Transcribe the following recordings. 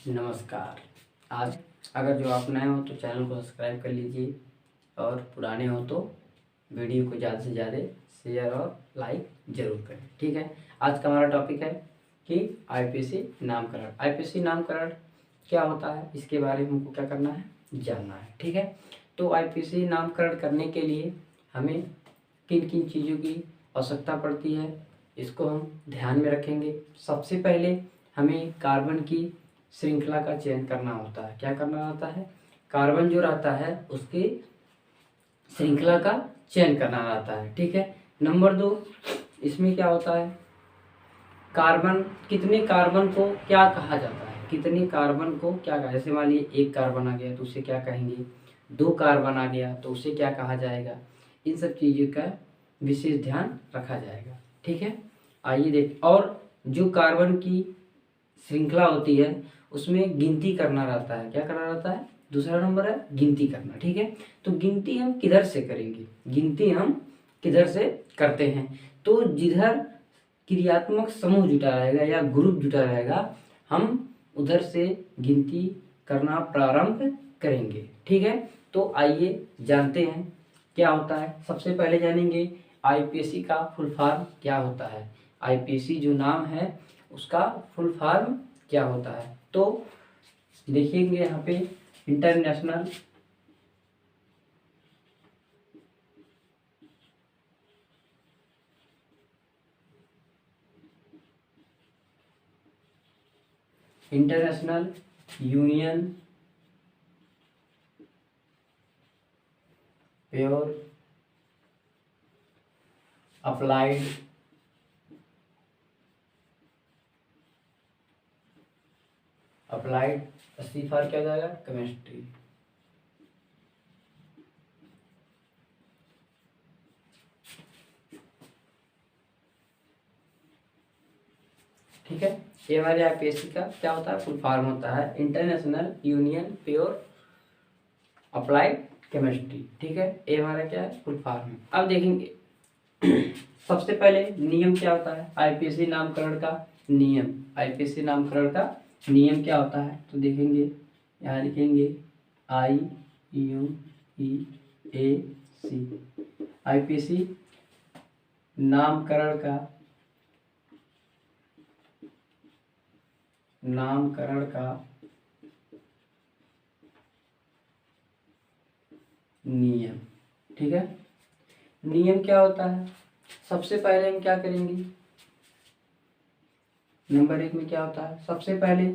नमस्कार। आज अगर जो आप नए हो तो चैनल को सब्सक्राइब कर लीजिए और पुराने हो तो वीडियो को ज़्यादा से ज़्यादा शेयर और लाइक ज़रूर करें। ठीक है, आज का हमारा टॉपिक है कि आईपीसी नामकरण। आईपीसी नामकरण क्या होता है, इसके बारे में हमको क्या करना है, जानना है। ठीक है, तो आईपीसी नामकरण करने के लिए हमें किन किन चीज़ों की आवश्यकता पड़ती है, इसको हम ध्यान में रखेंगे। सबसे पहले हमें कार्बन की श्रृंखला का चयन करना होता है। क्या करना होता है, कार्बन जो रहता है उसकी श्रृंखला का चयन करना रहता है। ठीक है, नंबर 2, इसमें क्या होता है, कार्बन, कितने कार्बन को क्या कहा जाता है, कितने कार्बन को क्या कहा, जैसे मान लीजिए एक कार्बन आ गया तो उसे क्या कहेंगे, 2 कार्बन आ गया तो उसे क्या कहा जाएगा, इन सब चीज़ों का विशेष ध्यान रखा जाएगा। ठीक है, आइए देख। और जो कार्बन की श्रृंखला होती है उसमें गिनती करना रहता है। क्या करना रहता है, दूसरा नंबर है गिनती करना। ठीक है, तो गिनती हम किधर से करेंगे, गिनती हम किधर से करते हैं, तो जिधर क्रियात्मक समूह जुटा रहेगा या ग्रुप जुटा रहेगा हम उधर से गिनती करना प्रारंभ करेंगे। ठीक है, तो आइए जानते हैं क्या होता है। सबसे पहले जानेंगे आईपीसी का फुल फॉर्म क्या होता है। आईपीसी जो नाम है उसका फुल फॉर्म क्या होता है, तो देखिएंगे यहाँ पे international union pure applied C for क्या हो जाएगा, केमिस्ट्री। ठीक है, ये हमारे आईपीएससी का क्या होता है, फुल फॉर्म होता है international union pure applied chemistry. ठीक है, ये हमारा क्या है, फुल फॉर्म है। अब देखेंगे सबसे पहले नियम क्या होता है आईपीसी नामकरण का। नियम, आईपीसी नामकरण का नियम क्या होता है, तो देखेंगे यहाँ लिखेंगे IUEAC। आईपीसी नामकरण का नियम। ठीक है, नियम क्या होता है, सबसे पहले हम क्या करेंगे, नंबर 1 में क्या होता है, सबसे पहले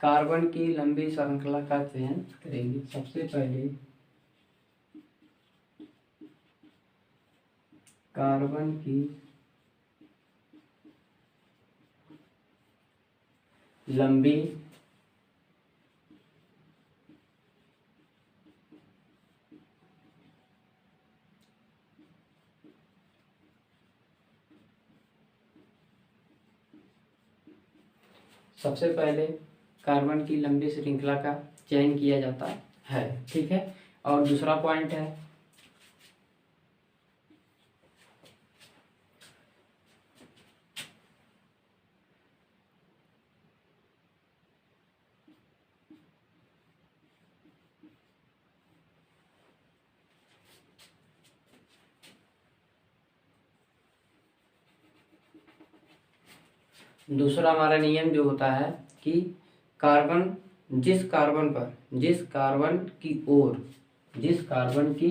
कार्बन की लंबी श्रृंखला का चयन करेंगे। सबसे पहले कार्बन की लंबी सबसे पहले कार्बन की लंबी श्रृंखला का चयन किया जाता है। ठीक है, और दूसरा पॉइंट है दूसरा हमारा नियम जो होता है कि कार्बन, जिस कार्बन की ओर जिस कार्बन की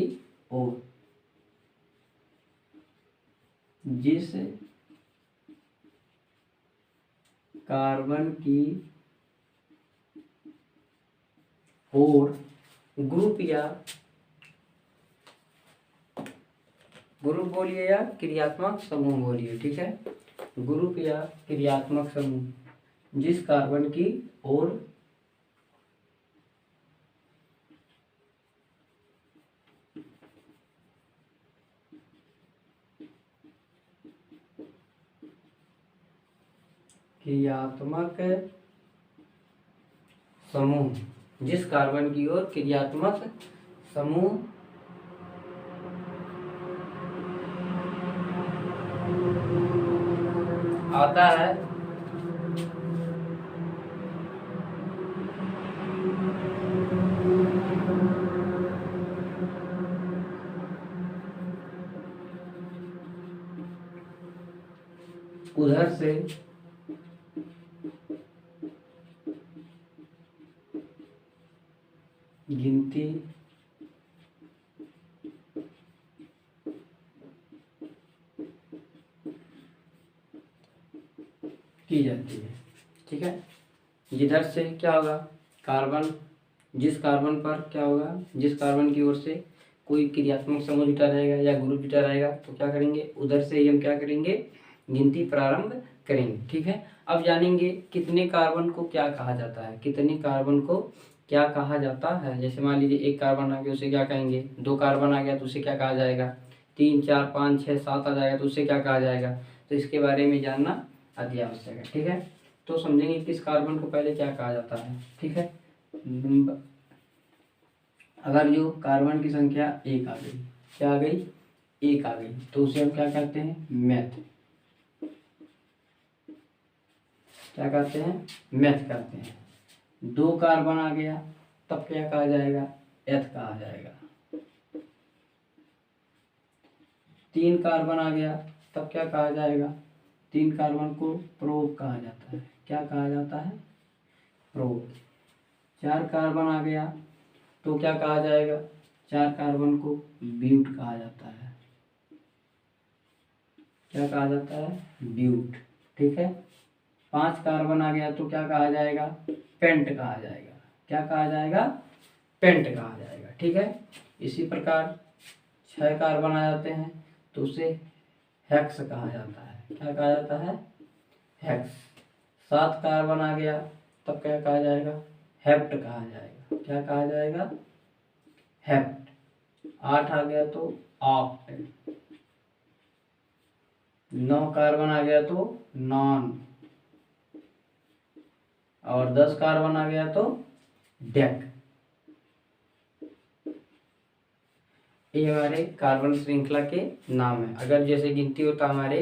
ओर ग्रुप बोलिए या क्रियात्मक समूह बोलिए। ठीक है, ग्रुप या क्रियात्मक समूह जिस कार्बन की ओर क्रियात्मक समूह जिस कार्बन की ओर क्रियात्मक समूह आता है उधर से गिनती की जाती है। ठीक है, जिधर से क्या होगा, कार्बन, जिस कार्बन पर क्या होगा, जिस कार्बन की ओर से कोई क्रियात्मक समूह जुटा रहेगा या ग्रुप जुटा रहेगा तो क्या करेंगे, उधर से ही हम क्या करेंगे, गिनती प्रारंभ करेंगे। ठीक है, अब जानेंगे कितने कार्बन को क्या कहा जाता है, कितने कार्बन को क्या कहा जाता है। जैसे मान लीजिए एक कार्बन आ गया, उसे क्या कहेंगे, दो कार्बन आ गया तो उसे क्या कहा जाएगा, 3 4 5 6 7 आ जाएगा तो उसे क्या कहा जाएगा। तो इसके बारे में जानना अति आवश्यक है। ठीक है, तो समझेंगे किस कार्बन को पहले क्या कहा जाता है। ठीक है, अगर जो कार्बन की संख्या एक आ गई, क्या आ गई, एक आ गई, तो उसे हम क्या कहते हैं, मैथ, क्या कहते हैं, मैथ कहते हैं। दो कार्बन आ गया तब क्या कहा जाएगा, एथ कहा जाएगा। तीन कार्बन आ गया तब क्या कहा जाएगा, तीन कार्बन को प्रोप कहा जाता है। क्या कहा जाता है, प्रोप। चार कार्बन आ गया तो क्या कहा जाएगा, चार कार्बन को ब्यूट कहा जाता है। क्या कहा जाता है, ब्यूट। ठीक है, पांच कार्बन आ गया तो क्या कहा जाएगा, पेंट कहा जाएगा। क्या कहा जाएगा, पेंट कहा जाएगा। ठीक है, इसी प्रकार छह कार्बन आ जाते हैं तो उसे हेक्स कहा जाता है। क्या कहा जाता है, हेक्स। सात कार्बन आ गया तब क्या कहा जाएगा, हेप्ट कहा जाएगा। क्या कहा जाएगा, हेप्ट। आठ आ गया तो ऑक्ट। नौ कार्बन आ गया तो नॉन, और 10 कार्बन आ गया तो डेक। ये हमारे कार्बन श्रृंखला के नाम है। अगर जैसे गिनती होता हमारे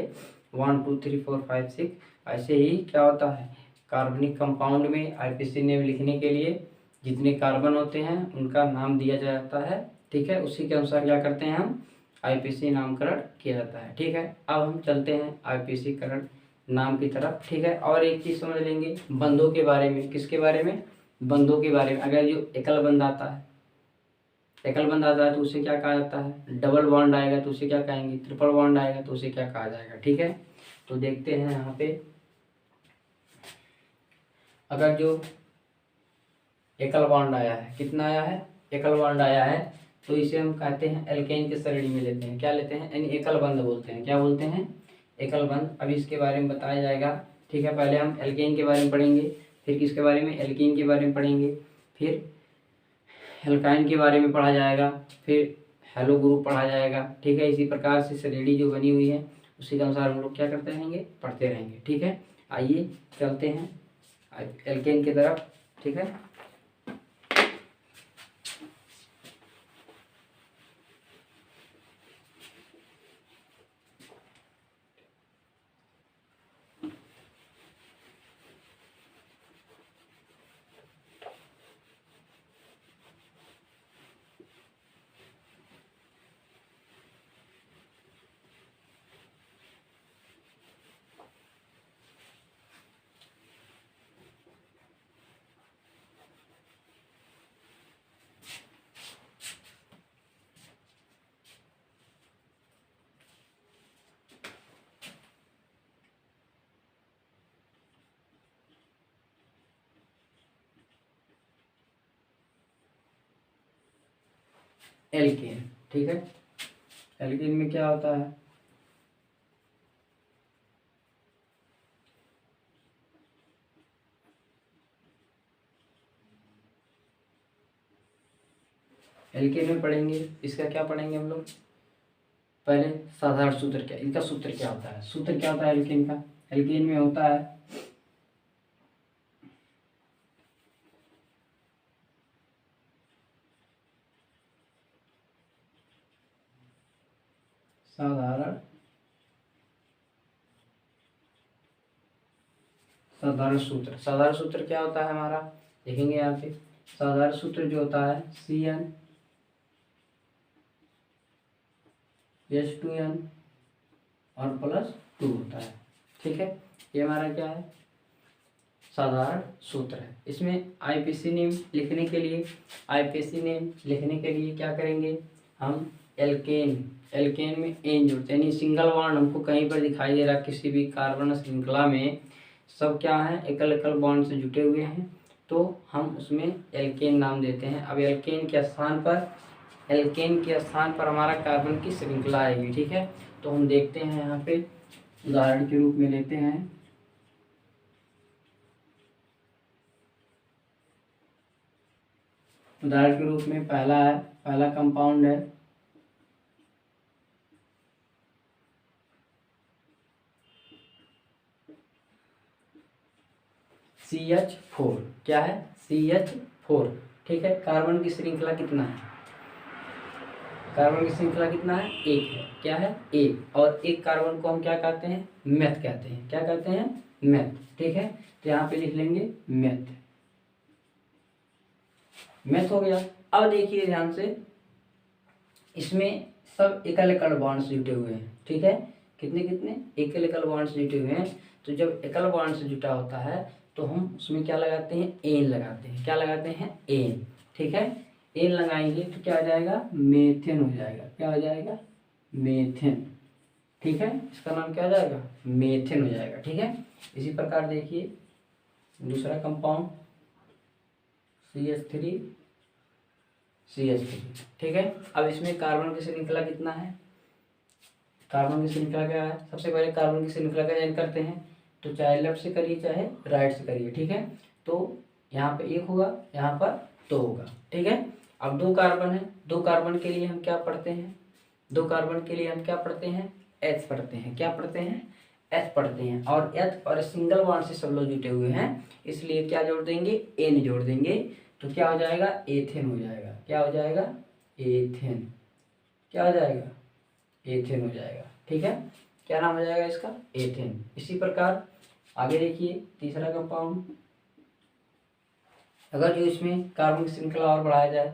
1 2 3 4 5 6, ऐसे ही क्या होता है, कार्बनिक कंपाउंड में आईपीसी नेम लिखने के लिए जितने कार्बन होते हैं उनका नाम दिया जाता है। ठीक है, उसी के अनुसार क्या करते हैं हम, आईपीसी नामकरण किया जाता है। ठीक है, अब हम चलते हैं आईपीसी करण नाम की तरफ। ठीक है, और एक चीज़ समझ लेंगे बंधों के बारे में। किसके बारे में, बंधों के बारे में। अगर जो एकल बंध आता है, एकल बंध आता है तो उसे क्या कहा जाता है, डबल बॉन्ड आएगा तो उसे क्या कहेंगे, ट्रिपल बॉन्ड आएगा तो उसे क्या कहा जाएगा। ठीक है, तो देखते हैं यहाँ पे, अगर जो एकल बॉन्ड आया है, कितना आया है, एकल बॉन्ड आया है, तो इसे हम कहते हैं एल्केन की श्रेणी में लेते हैं। क्या लेते हैं, यानी एकल बंध बोलते हैं। क्या बोलते हैं, एकल बंध। अब इसके बारे में बताया जाएगा। ठीक है, पहले हम एल्केन के बारे में पढ़ेंगे, फिर किसके बारे में, एल्कीन के बारे में पढ़ेंगे, फिर एल्काइन के बारे में पढ़ा जाएगा, फिर हेलो ग्रुप पढ़ा जाएगा। ठीक है, इसी प्रकार से श्रेणी जो बनी हुई है उसी के अनुसार हम लोग क्या करते रहेंगे, पढ़ते रहेंगे। ठीक है, आइए चलते हैं एल्केन की तरफ। ठीक है, एल्केन। ठीक है, एल्केन में क्या होता है, एल्केन में पढ़ेंगे, इसका क्या पढ़ेंगे हम लोग, पहले साधारण सूत्र क्या, इनका सूत्र क्या होता है, सूत्र क्या होता है एल्केन का, एल्केन में होता है साधारण साधारण सूत्र, साधारण सूत्र क्या होता है हमारा, देखेंगे यहाँ पे साधारण सूत्र जो होता है CnH2n और +2 होता है। ठीक है, ये हमारा क्या है, साधारण सूत्र है। इसमें आईपीसी नेम लिखने के लिए, क्या करेंगे हम, एल्केन में एन जोड़ते हैं, यानी सिंगल बॉन्ड हमको कहीं पर दिखाई दे रहा किसी भी कार्बन श्रृंखला में, सब क्या है, एकल एकल बॉन्ड से जुटे हुए हैं, तो हम उसमें एल्केन नाम देते हैं। अब एल्केन के स्थान पर हमारा कार्बन की श्रृंखला आएगी। ठीक है, तो हम देखते हैं यहाँ पे उदाहरण के रूप में लेते हैं, उदाहरण के रूप में पहला कंपाउंड है CH4। क्या है, CH4। ठीक है, कार्बन की श्रृंखला कितना है, एक है। क्या है, एक, और एक कार्बन को हम क्या कहते हैं, मेथ कहते हैं। क्या कहते हैं, मेथ। ठीक है, तो यहाँ पे लिख लेंगे मेथ हो गया। अब देखिए ध्यान से, इसमें सब एकल एकल बॉन्ड से जुटे हुए हैं। ठीक है, कितने एकल एकल बॉन्ड से जुटे हुए हैं। तो जब एकल बॉन्ड से जुटा होता है तो हम उसमें क्या लगाते हैं, एन लगाते हैं। क्या लगाते हैं, एन। ठीक है, एन लगाएंगे तो क्या हो जाएगा, मेथेन हो जाएगा। क्या हो जाएगा, मेथेन। ठीक है, इसका नाम क्या हो जाएगा, मेथेन हो जाएगा। ठीक है, इसी प्रकार देखिए दूसरा कंपाउंड CH3। ठीक है, अब इसमें कार्बन की श्रृंखला कितना है, कार्बन की श्रृंखला क्या है, सबसे पहले कार्बन की श्रृंखला का चयन करते हैं, तो चाहे लेफ्ट से करिए चाहे राइट से करिए। ठीक है, तो यहाँ पे 1 होगा, यहाँ पर 2 होगा। ठीक है, अब 2 कार्बन है, 2 कार्बन के लिए हम क्या पढ़ते हैं, H पढ़ते हैं। क्या पढ़ते हैं, H पढ़ते हैं, और H और सिंगल बॉन्ड से सब लोग जुटे हुए हैं, इसलिए क्या जोड़ देंगे, N जोड़ देंगे, तो क्या हो जाएगा, एथेन हो जाएगा। क्या हो जाएगा, एथेन। क्या हो जाएगा, एथेन हो जाएगा। ठीक है, क्या नाम हो जाएगा इसका, एथेन। इसी प्रकार आगे देखिए तीसरा कंपाउंड, अगर जो इसमें कार्बन की श्रृंखला और बढ़ाया जाए,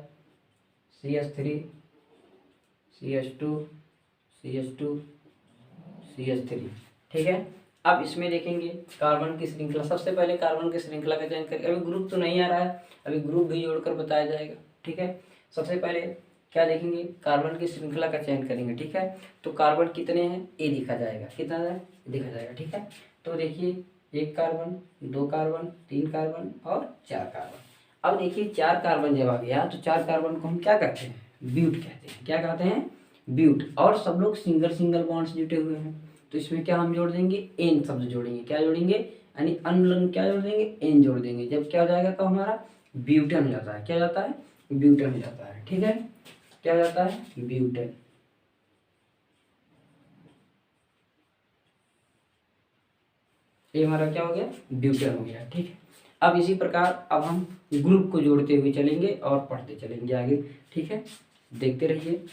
CH3 CH3। ठीक है, अब इसमें देखेंगे कार्बन की श्रृंखला, सबसे पहले कार्बन की श्रृंखला का चयन करें। अभी ग्रुप तो नहीं आ रहा है, अभी ग्रुप भी जोड़कर बताया जाएगा। ठीक है, सबसे पहले क्या देखेंगे, कार्बन की श्रृंखला का चयन करेंगे। ठीक है, तो कार्बन कितने हैं, ए दिखा जाएगा, कितना है, दिखा जाएगा। ठीक है, तो देखिए 1 कार्बन, 2 कार्बन, 3 कार्बन और 4 कार्बन। अब देखिए 4 कार्बन जब आ गया तो 4 कार्बन को हम क्या कहते हैं, ब्यूट कहते हैं। क्या कहते हैं, ब्यूट, और सब लोग सिंगल बॉन्ड से जुटे हुए हैं, तो इसमें क्या हम जोड़ देंगे, एन शब्द जोड़ेंगे। क्या जोड़ेंगे, यानी अनलंग क्या जोड़ देंगे, एन जोड़ देंगे। जब क्या हो जाएगा, तो हमारा ब्यूटेन हो जाता है। क्या जाता है, ब्यूटेन हो जाता है। ठीक है, क्या हो जाता है, ब्यूटेन। ये हमारा क्या हो गया, ब्यूटेन हो गया। ठीक है, अब इसी प्रकार अब हम ग्रुप को जोड़ते हुए चलेंगे और पढ़ते चलेंगे आगे। ठीक है, देखते रहिए।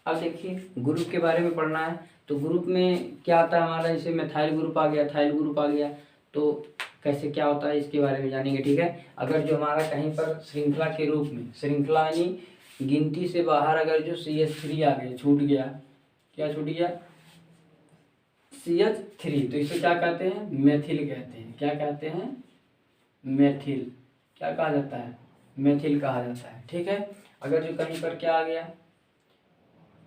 अब देखिए ग्रुप के बारे में पढ़ना है, तो ग्रुप में क्या आता है हमारा, जैसे मेथाइल ग्रुप आ गया, थाइल ग्रुप आ गया, तो कैसे क्या होता है इसके बारे में जानेंगे। ठीक है, अगर जो हमारा कहीं पर श्रृंखला के रूप में, श्रृंखला यानी गिनती से बाहर अगर जो CH3 आ गया, छूट गया, क्या छूट गया, CH3, तो इसे क्या कहते हैं, मेथिल कहते हैं। क्या कहते हैं, मेथिल। क्या कहा जाता है, मेथिल कहा जाता है। ठीक है, अगर जो कहीं पर क्या आ गया,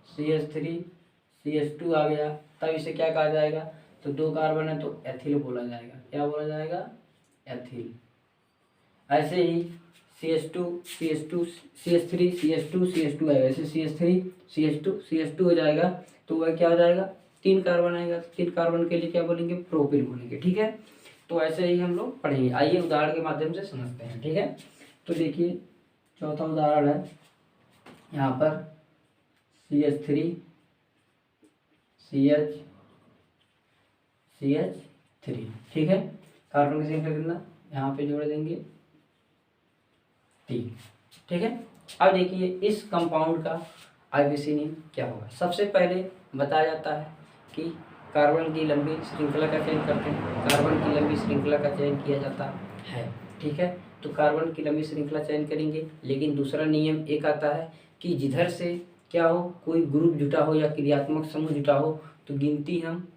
CH3 CH2 आ गया, तब इसे क्या कहा जाएगा, तो 2 कार्बन है तो एथिल बोला जाएगा। क्या बोला जाएगा, एथिल। ऐसे ही CH2 CH2 CH3 CH2 CH2 आएगा, ऐसे CH3 CH2 CH2 हो जाएगा, तो वह क्या हो जाएगा, 3 कार्बन आएगा। 3 कार्बन के लिए क्या बोलेंगे, प्रोपिल बोलेंगे। ठीक है, तो ऐसे ही हम लोग पढ़ेंगे। आइए उदाहरण के माध्यम से समझते हैं। ठीक है, तो देखिए चौथा उदाहरण है यहाँ पर CH3 CH3। ठीक है, कार्बन की श्रृंखला कितना, यहाँ पे जोड़ देंगे 3। ठीक है, अब देखिए इस कंपाउंड का आईयूसीएन नेम क्या होगा। सबसे पहले बताया जाता है कि कार्बन की लंबी श्रृंखला का चयन करते हैं, कार्बन की लंबी श्रृंखला का चयन किया जाता है। ठीक है, तो कार्बन की लंबी श्रृंखला चयन करेंगे, लेकिन दूसरा नियम एक आता है कि जिधर से क्या हो, कोई ग्रुप जुटा हो या क्रियात्मक समूह जुटा हो, तो गिनती हम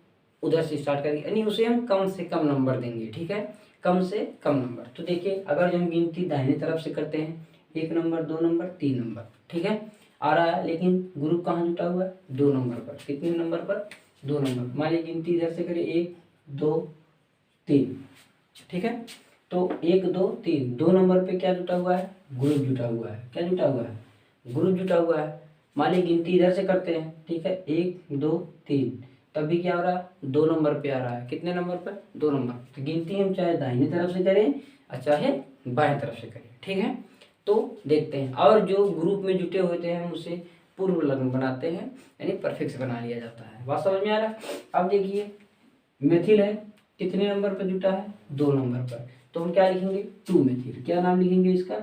उधर से स्टार्ट करेंगे, यानी उसे हम कम से कम नंबर देंगे। ठीक है, कम से कम नंबर। तो देखिए अगर जो हम गिनती दाहिने तरफ से करते हैं, 1 नंबर, 2 नंबर, 3 नंबर, ठीक है, आ रहा है, लेकिन ग्रुप कहाँ जुटा हुआ है, 2 नंबर पर। कितने नंबर पर, 2 नंबर। मान लीजिए गिनती इधर से करें 1 2 3, ठीक है, तो 1 2 3, 2 नंबर पे क्या जुटा हुआ है, ग्रुप जुटा हुआ है। क्या जुटा हुआ है, ग्रुप जुटा हुआ है। मान लीजिए गिनती इधर से करते हैं, ठीक है, 1 2 3, तब भी क्या हो रहा है, 2 नंबर पे आ रहा है। कितने नंबर पर, 2 नंबर। तो गिनती हम चाहे दाहिनी तरफ से करें और चाहे बाएं तरफ से करें। ठीक है, तो देखते हैं, और जो ग्रुप में जुटे होते हैं हम उसे पूर्व लग्न बनाते हैं, यानी परफिक्स बना लिया जाता है। बात समझ में आ रहा है। अब देखिए मेथिल है, कितने नंबर पर जुटा है, 2 नंबर पर, तो हम क्या लिखेंगे, 2 मेथिल। क्या नाम लिखेंगे इसका,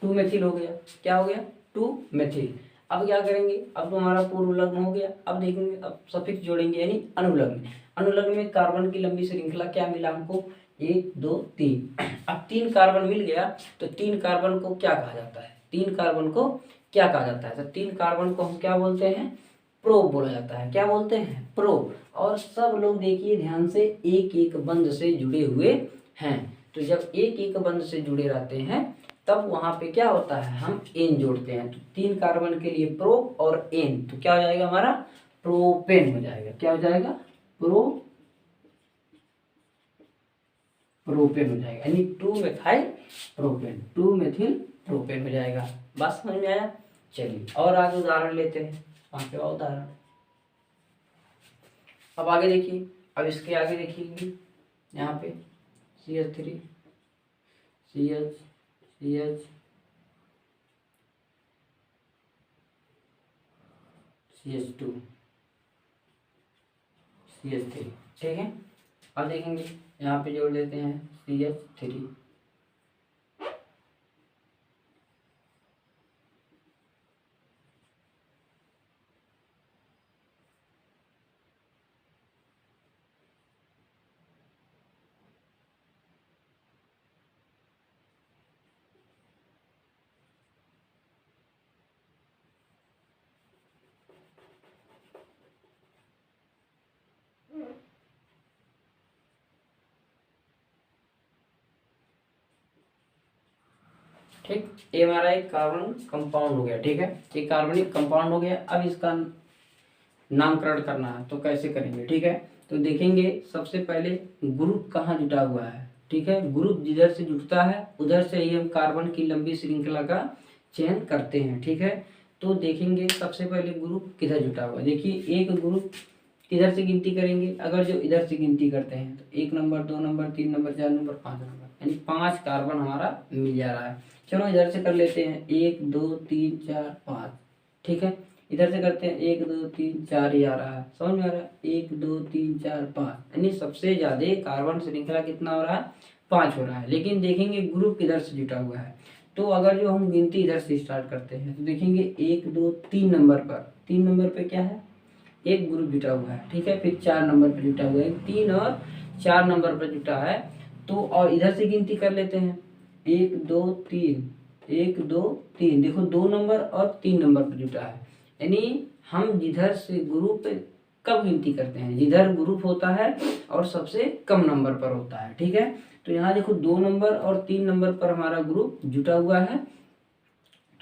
2 मेथिल हो गया। क्या हो गया, 2 मेथिल। अब क्या करेंगे, अब तो हमारा पूर्व लग्न हो गया। अब देखेंगे, अब सफिक्स जोड़ेंगे, यानी अनुलग्न। अनुलग्न में कार्बन की लंबी श्रृंखला क्या मिला हमको, 1 2 3। अब 3 कार्बन मिल गया, तो 3 कार्बन को क्या कहा जाता है, 3 कार्बन को क्या कहा जाता है, तो 3 कार्बन को हम क्या बोलते हैं, प्रोब बोला जाता है। क्या बोलते हैं, प्रोब। और सब लोग देखिए ध्यान से, एक एक बंध से जुड़े हुए हैं। तो जब एक एक बंध से जुड़े रहते हैं तब वहां पे क्या होता है, हम एन जोड़ते हैं। तो 3 कार्बन के लिए प्रो और एन, तो क्या हो जाएगा हमारा, प्रोपेन हो जाएगा। क्या हो जाएगा, प्रोपेन हो जाएगा, यानी 2 मेथाइल प्रोपेन, 2 मेथिल प्रोपेन हो जाएगा। बात समझ में आया। चलिए और आगे उदाहरण लेते हैं, वहां पे और उदाहरण। अब आगे देखिए, अब इसके आगे देखिए, यहाँ पे CH3 CH CH CH2 CH3, ठीक है। अब देखेंगे यहाँ पे जोड़ देते हैं CH3, ठीक। ये हमारा एक कार्बन कंपाउंड हो गया। ठीक है, ये कार्बनिक कंपाउंड हो गया। अब इसका नामकरण करना है तो कैसे करेंगे। ठीक है, तो देखेंगे सबसे पहले ग्रुप कहाँ जुटा हुआ है। ठीक है, ग्रुप जिधर से जुटता है उधर से ही हम कार्बन की लंबी श्रृंखला का चयन करते हैं। ठीक है, तो देखेंगे सबसे पहले ग्रुप किधर जुटा हुआ है। देखिए एक ग्रुप किधर से गिनती करेंगे, अगर जो इधर से गिनती करते हैं तो 1 number, 2 number, 3 number, 4 number, 5 number, यानी 5 कार्बन हमारा मिल जा रहा है। चलो इधर से कर लेते हैं, 1 2 3 4 5। ठीक है, इधर से करते हैं 1 2 3 4 ही आ रहा है। समझ में आ रहा है, 1 2 3 4 5, यानी सबसे ज्यादा कार्बन श्रृंखला कितना हो रहा है, 5 हो रहा है। लेकिन देखेंगे ग्रुप किधर से जुटा हुआ है, तो अगर जो हम गिनती इधर से स्टार्ट करते हैं तो देखेंगे 1 2 3 नंबर पर, 3 नंबर पे क्या है, एक ग्रुप जुटा हुआ है। ठीक है, फिर 4 नंबर पर जुटा हुआ है, 3 और 4 नंबर पर जुटा है। तो और इधर से गिनती कर लेते हैं, 1 2 3, 1 2 3, देखो 2 नंबर और 3 नंबर पर जुटा है। यानी हम जिधर से ग्रुप कब गिनती करते हैं, जिधर ग्रुप होता है और सबसे कम नंबर पर होता है। ठीक है, तो यहाँ देखो 2 नंबर और 3 नंबर पर हमारा ग्रुप जुटा हुआ है,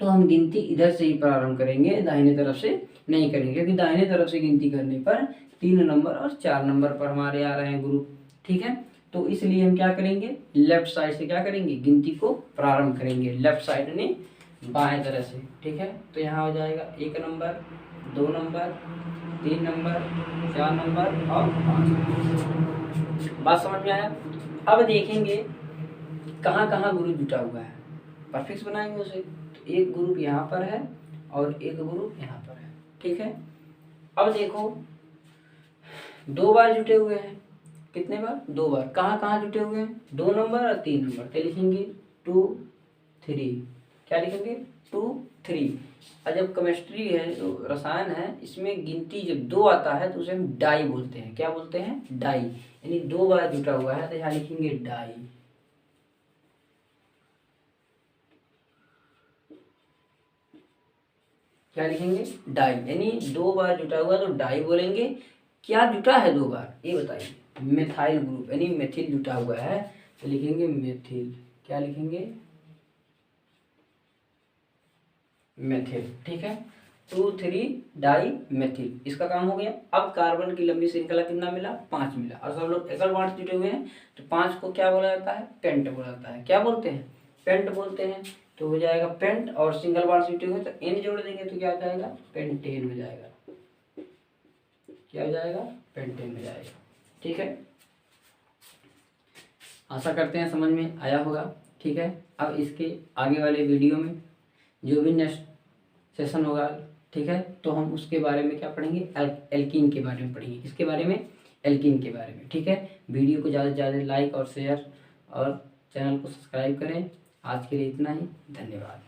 तो हम गिनती इधर से ही प्रारंभ करेंगे, दाहिने तरफ से नहीं करेंगे, क्योंकि दाहिने तरफ से गिनती करने पर 3 नंबर और 4 नंबर पर हमारे आ रहे हैं ग्रुप। ठीक है, तो इसलिए हम क्या करेंगे, लेफ्ट साइड से क्या करेंगे, गिनती को प्रारंभ करेंगे, लेफ्ट साइड में बाएं तरह से। ठीक है, तो यहाँ हो जाएगा 1 नंबर, 2 नंबर, 3 नंबर, 4 नंबर और 5 नंबर। बात समझ में आया। अब देखेंगे कहाँ कहाँ ग्रुप जुटा हुआ है, परफिक्स बनाएंगे उसे। तो एक ग्रुप यहाँ पर है और एक ग्रुप यहाँ पर है। ठीक है, अब देखो 2 बार जुटे हुए हैं। कितने बार? 2 बार। कहाँ कहाँ जुटे हुए हैं? 2 नंबर और 3 नंबर। क्या लिखेंगे? 2 3। क्या लिखेंगे? 2 3। और जब केमिस्ट्री है जो रसायन है, इसमें गिनती जब 2 आता है तो उसे हम डाई बोलते हैं। क्या बोलते हैं? डाई। यानी 2 बार जुटा हुआ है तो यहाँ लिखेंगे डाई। क्या लिखेंगे? डाई। यानी 2 बार जुटा हुआ तो डाई बोलेंगे। क्या जुटा है 2 बार? ये बताइए। मेथाइल ग्रुप यानी मेथिल जुटा हुआ है तो लिखेंगे मेथिल। क्या लिखेंगे? मेथिल। ठीक है, 2 3 डाई मेथिल। इसका काम हो गया। अब कार्बन की लंबी श्रृंखला कितना मिला? 5 मिला। और सब लोग एकल बांड जुटे हुए हैं तो 5 को क्या बोला जाता है? पेंट बोला जाता है। क्या बोलते हैं? पेंट बोलते हैं। तो हो जाएगा पेंट, और सिंगल बांड जुटे हुए तो एन जोड़ देंगे तो क्या हो जाएगा? पेंटेन हो जाएगा। क्या हो जाएगा? पेंटेन हो जाएगा। ठीक है, आशा करते हैं समझ में आया होगा। ठीक है, अब इसके आगे वाले वीडियो में जो भी नेक्स्ट सेशन होगा, ठीक है, तो हम उसके बारे में क्या पढ़ेंगे? एल्कीन के बारे में पढ़ेंगे। किसके बारे में? एल्कीन के बारे में। ठीक है, वीडियो को ज़्यादा से ज़्यादा लाइक और शेयर और चैनल को सब्सक्राइब करें। आज के लिए इतना ही, धन्यवाद।